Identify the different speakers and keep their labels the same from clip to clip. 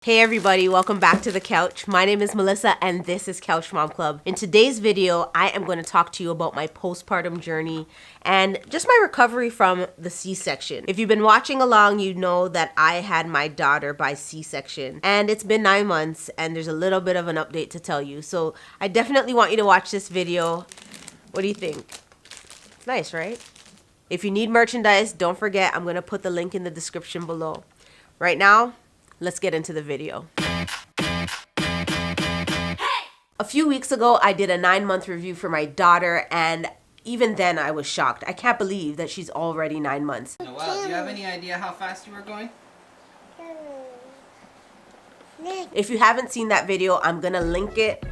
Speaker 1: Hey everybody, welcome back to the couch. My name is Melissa and this is Couch Mom Club. In today's video, I am going to talk to you about my postpartum journey and just my recovery from the C-section. If you've been watching along, you know that I had my daughter by C-section and it's been 9 months and there's a little bit of an update to tell you. So I definitely want you to watch this video. What do you think? It's nice, right? If you need merchandise, don't forget, I'm going to put the link in the description below. Right now, let's get into the video. A few weeks ago, I did a 9-month review for my daughter, and even then I was shocked. I can't believe that she's already 9 months.
Speaker 2: Oh, wow, do you have any idea how fast you were going?
Speaker 1: If you haven't seen that video, I'm gonna link it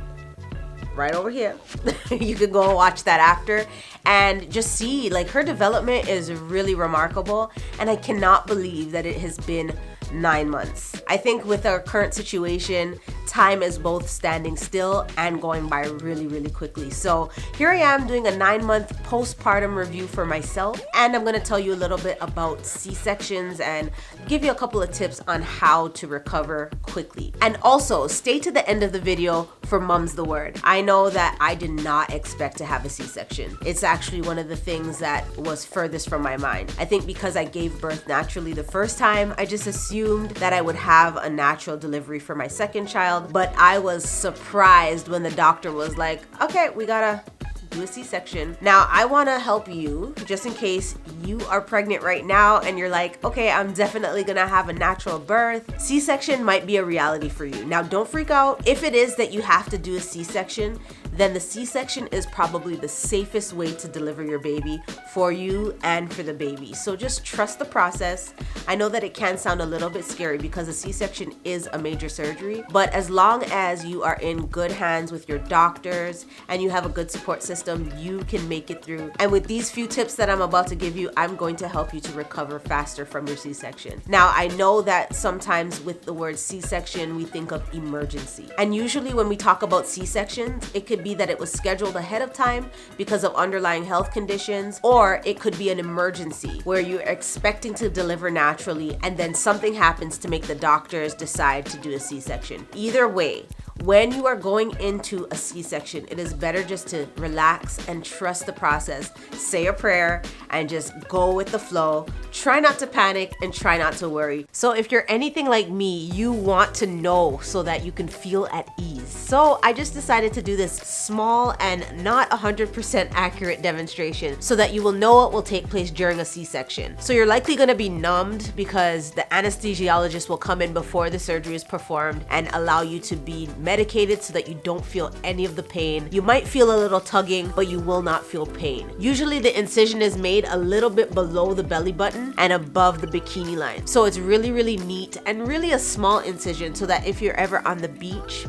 Speaker 1: right over here. You can go and watch that after and just see, like, her development is really remarkable, and I cannot believe that it has been 9 months. I think with our current situation, time is both standing still and going by really, really quickly. So here I am doing a 9-month postpartum review for myself, and I'm gonna tell you a little bit about C-sections and give you a couple of tips on how to recover quickly. And also, stay to the end of the video for Mum's the Word. I know that I did not expect to have a C-section. It's actually one of the things that was furthest from my mind. I think because I gave birth naturally the first time, I just assumed that I would have a natural delivery for my second child, but I was surprised when the doctor was like, okay, we gotta do a C-section. Now, I wanna help you just in case you are pregnant right now and you're like, okay, I'm definitely gonna have a natural birth. C-section might be a reality for you. Now, don't freak out. If it is that you have to do a C-section, then the C-section is probably the safest way to deliver your baby for you and for the baby. So just trust the process. I know that it can sound a little bit scary because a C-section is a major surgery, but as long as you are in good hands with your doctors and you have a good support system, you can make it through. And with these few tips that I'm about to give you, I'm going to help you to recover faster from your C-section. Now, I know that sometimes with the word C-section, we think of emergency. And usually when we talk about C-sections, it could be that it was scheduled ahead of time because of underlying health conditions, or it could be an emergency where you're expecting to deliver naturally and then something happens to make the doctors decide to do a C-section. Either way, when you are going into a C-section, it is better just to relax and trust the process. Say a prayer and just go with the flow. Try not to panic and try not to worry. So if you're anything like me, you want to know so that you can feel at ease. So I just decided to do this small and not 100% accurate demonstration so that you will know what will take place during a C-section. So you're likely going to be numbed because the anesthesiologist will come in before the surgery is performed and allow you to be medicated so that you don't feel any of the pain. You might feel a little tugging, but you will not feel pain. Usually the incision is made a little bit below the belly button and above the bikini line. So it's really, really neat and really a small incision so that if you're ever on the beach,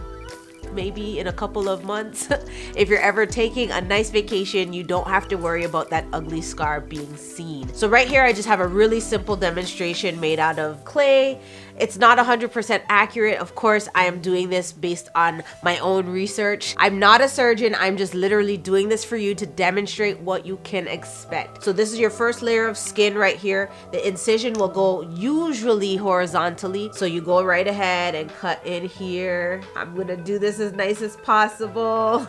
Speaker 1: maybe in a couple of months, if you're ever taking a nice vacation, you don't have to worry about that ugly scar being seen. So right here, I just have a really simple demonstration made out of clay. It's not 100% accurate. Of course, I am doing this based on my own research. I'm not a surgeon. I'm just literally doing this for you to demonstrate what you can expect. So this is your first layer of skin right here. The incision will go usually horizontally. So you go right ahead and cut in here. I'm gonna do this as nice as possible.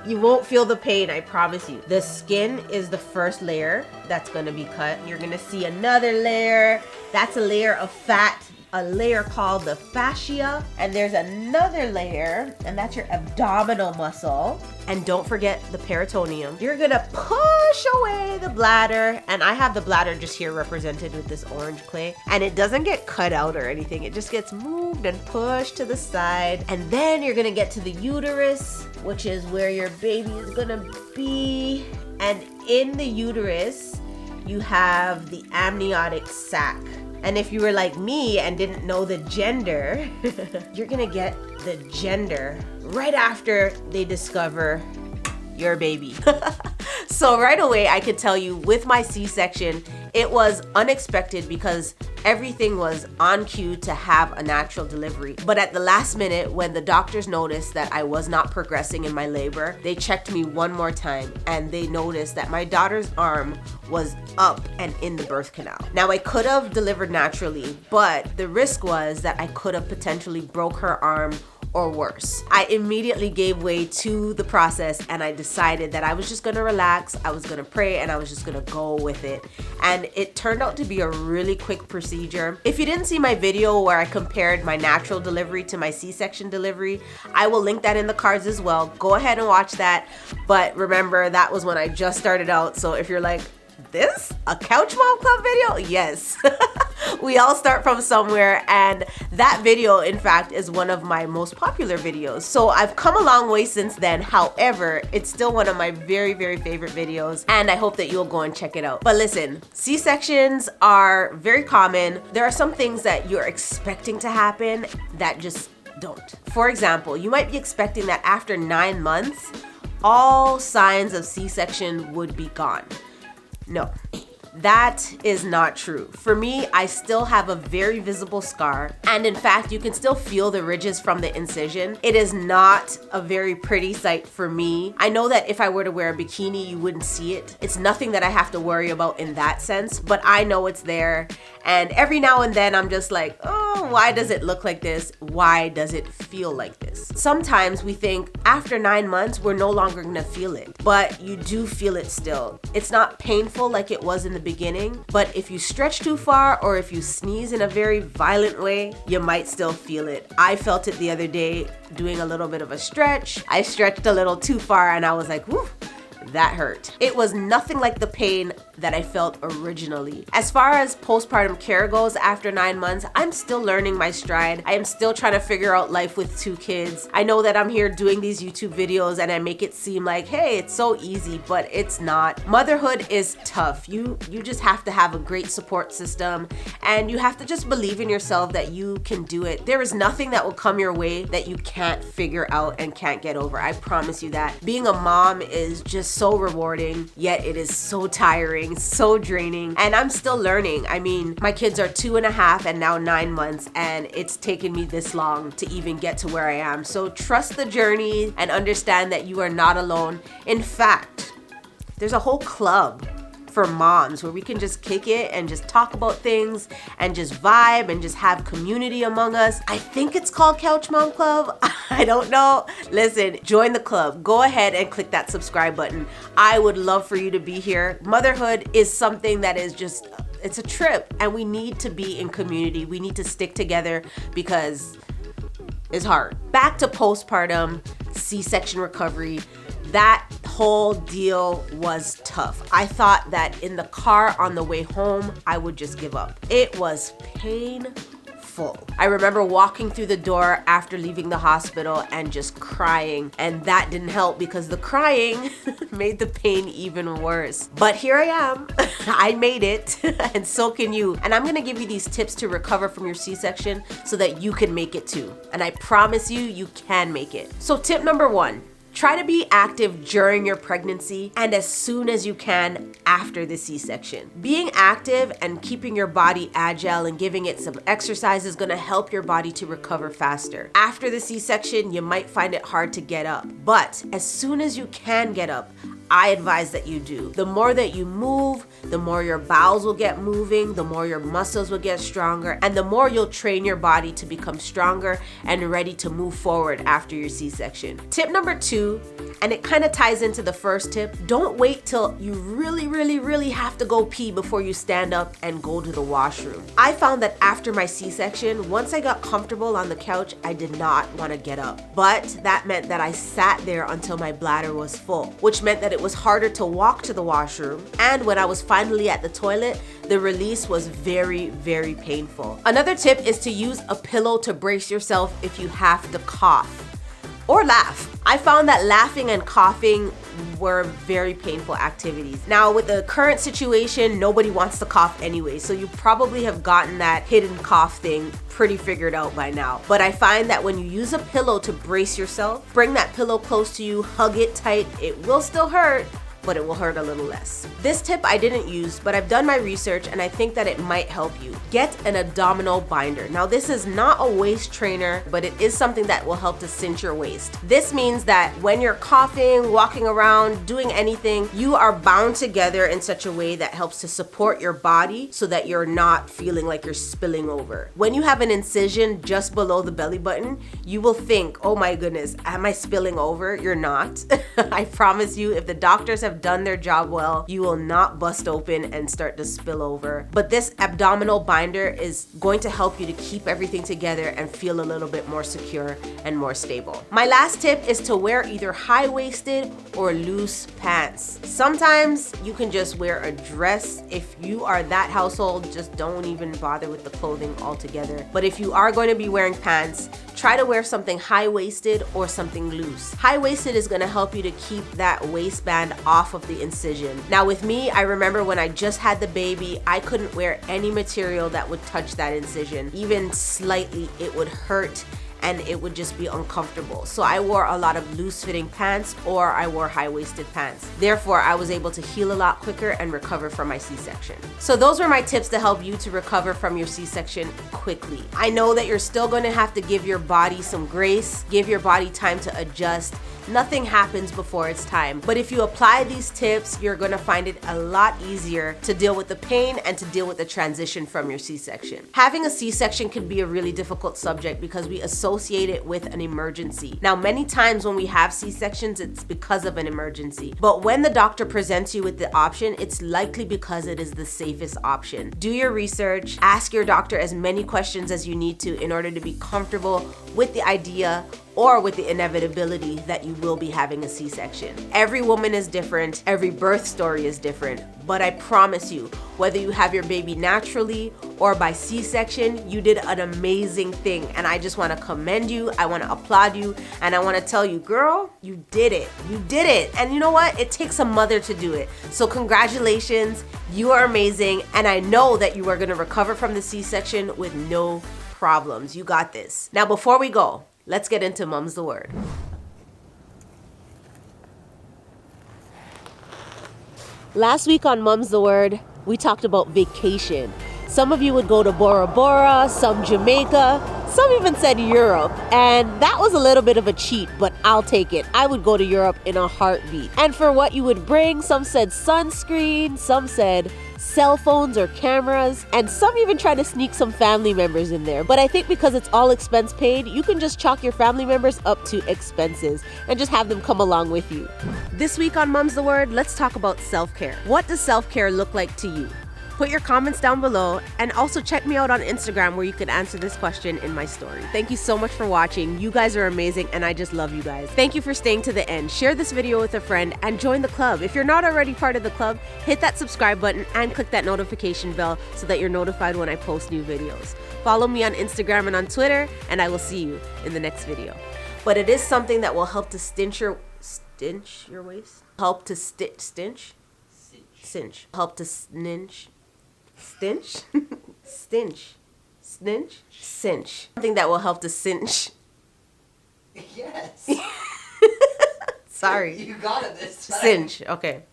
Speaker 1: You won't feel the pain, I promise you. The skin is the first layer that's gonna be cut. You're gonna see another layer. That's a layer of fat, a layer called the fascia. And there's another layer, and that's your abdominal muscle. And don't forget the peritoneum. You're gonna push away the bladder. And I have the bladder just here represented with this orange clay. And it doesn't get cut out or anything. It just gets moved and pushed to the side. And then you're gonna get to the uterus, which is where your baby is gonna be. And in the uterus, you have the amniotic sac. And if you were like me and didn't know the gender, you're gonna get the gender right after they discover your baby. So right away, I could tell you with my C-section, It was unexpected because everything was on cue to have a natural delivery. But at the last minute, when the doctors noticed that I was not progressing in my labor, they checked me one more time and they noticed that my daughter's arm was up and in the birth canal. Now, I could have delivered naturally, but the risk was that I could have potentially broke her arm or worse. I immediately gave way to the process and I decided that I was just gonna relax, I was gonna pray, and I was just gonna go with it. And it turned out to be a really quick procedure. If you didn't see my video where I compared my natural delivery to my C-section delivery, I will link that in the cards as well. Go ahead and watch that. But remember, that was when I just started out. So if you're like, this? A Couch Mom Club video? Yes. We all start from somewhere, and that video, in fact, is one of my most popular videos. So I've come a long way since then. However, it's still one of my very, very favorite videos, and I hope that you'll go and check it out. But listen, C-sections are very common. There are some things that you're expecting to happen that just don't. For example, you might be expecting that after 9 months, all signs of C-section would be gone. No, that is not true. For me, I still have a very visible scar, and in fact, you can still feel the ridges from the incision. It is not a very pretty sight for me. I know that if I were to wear a bikini, you wouldn't see it. It's nothing that I have to worry about in that sense, but I know it's there, and every now and then I'm just like, oh, why does it look like this? Why does it feel like this? Sometimes we think after 9 months, we're no longer gonna feel it, but you do feel it still. It's not painful like it was in the beginning, but if you stretch too far or if you sneeze in a very violent way, you might still feel it. I felt it the other day doing a little bit of a stretch. I stretched a little too far and I was like, whew, that hurt. It was nothing like the pain that I felt originally. As far as postpartum care goes after 9 months, I'm still learning my stride. I am still trying to figure out life with 2 kids. I know that I'm here doing these YouTube videos and I make it seem like, hey, it's so easy, but it's not. Motherhood is tough. You just have to have a great support system, and you have to just believe in yourself that you can do it. There is nothing that will come your way that you can't figure out and can't get over. I promise you that. Being a mom is just so rewarding, yet it is so tiring, so draining, and I'm still learning. I mean, my kids are 2.5 and now 9 months, and it's taken me this long to even get to where I am. So trust the journey and understand that you are not alone. In fact, there's a whole club for moms where we can just kick it and just talk about things and just vibe and just have community among us. I think it's called Couch Mom Club. I don't know. Listen, join the club. Go ahead and click that subscribe button. I would love for you to be here. Motherhood is something that is just, it's a trip, and we need to be in community. We need to stick together because it's hard. Back to postpartum, C-section recovery. That whole deal was tough. I thought that in the car on the way home, I would just give up. It was painful. I remember walking through the door after leaving the hospital and just crying, and that didn't help because the crying made the pain even worse. But here I am. I made it, and so can you. And I'm gonna give you these tips to recover from your C-section so that you can make it too. And I promise you, you can make it. So tip number 1, try to be active during your pregnancy and as soon as you can after the C-section. Being active and keeping your body agile and giving it some exercise is gonna help your body to recover faster. After the C-section, you might find it hard to get up, but as soon as you can get up, I advise that you do. The more that you move, the more your bowels will get moving, the more your muscles will get stronger, and the more you'll train your body to become stronger and ready to move forward after your C-section. Tip number 2, and it kind of ties into the first tip, don't wait till you really have to go pee before you stand up and go to the washroom. I found that after my C-section, once I got comfortable on the couch, I did not want to get up. But that meant that I sat there until my bladder was full, which meant that it was harder to walk to the washroom, and when I was finally at the toilet, the release was very painful. Another tip is to use a pillow to brace yourself if you have to cough or laugh. I found that laughing and coughing were very painful activities. Now, with the current situation, nobody wants to cough anyway, so you probably have gotten that hidden cough thing pretty figured out by now. But I find that when you use a pillow to brace yourself, bring that pillow close to you, hug it tight. It will still hurt, but it will hurt a little less. This tip I didn't use, but I've done my research and I think that it might help you. Get an abdominal binder. Now this is not a waist trainer, but it is something that will help to cinch your waist. This means that when you're coughing, walking around, doing anything, you are bound together in such a way that helps to support your body so that you're not feeling like you're spilling over. When you have an incision just below the belly button, you will think, oh my goodness, am I spilling over? You're not. I promise you, if the doctors have done their job well, you will not bust open and start to spill over. But this abdominal binder is going to help you to keep everything together and feel a little bit more secure and more stable. My last tip is to wear either high-waisted or loose pants. Sometimes you can just wear a dress. If you are that household, just don't even bother with the clothing altogether. But if you are going to be wearing pants, try to wear something high-waisted or something loose. High-waisted is going to help you to keep that waistband off of the incision. Now with me, I remember when I just had the baby, I couldn't wear any material that would touch that incision. Even slightly, it would hurt and it would just be uncomfortable. So I wore a lot of loose-fitting pants or I wore high-waisted pants. Therefore, I was able to heal a lot quicker and recover from my C-section. So those were my tips to help you to recover from your C-section quickly. I know that you're still going to have to give your body some grace, give your body time to adjust. Nothing happens before it's time. But if you apply these tips, you're gonna find it a lot easier to deal with the pain and to deal with the transition from your C-section. Having a C-section can be a really difficult subject because we associate it with an emergency. Now, many times when we have C-sections, it's because of an emergency. But when the doctor presents you with the option, it's likely because it is the safest option. Do your research, ask your doctor as many questions as you need to in order to be comfortable with the idea or with the inevitability that you will be having a C-section. Every woman is different, every birth story is different, but I promise you, whether you have your baby naturally or by C-section, you did an amazing thing. And I just wanna commend you, I wanna applaud you, and I wanna tell you, girl, you did it. You did it. And you know what? It takes a mother to do it. So congratulations, you are amazing, and I know that you are gonna recover from the C-section with no problems. You got this. Now, before we go, let's get into Mum's the Word. Last week on Mum's the Word, we talked about vacation. Some of you would go to Bora Bora, some Jamaica, some even said Europe. And that was a little bit of a cheat, but I'll take it. I would go to Europe in a heartbeat. And for what you would bring, some said sunscreen, some said cell phones or cameras, and some even try to sneak some family members in there. But I think because it's all expense paid, you can just chalk your family members up to expenses and just have them come along with you. This week on Mum's the Word, let's talk about self-care. What does self-care look like to you? Put your comments down below, and also check me out on Instagram where you can answer this question in my story. Thank you so much for watching. You guys are amazing and I just love you guys. Thank you for staying to the end. Share this video with a friend and join the club. If you're not already part of the club, hit that subscribe button and click that notification bell so that you're notified when I post new videos. Follow me on Instagram and on Twitter, and I will see you in the next video. But it is something that will help to cinch your waist? Help to cinch? Help to cinch? Stench? Stench. Snitch? Cinch. Something that will help to cinch.
Speaker 2: Yes.
Speaker 1: Sorry.
Speaker 2: You got it this time.
Speaker 1: Cinch. Okay.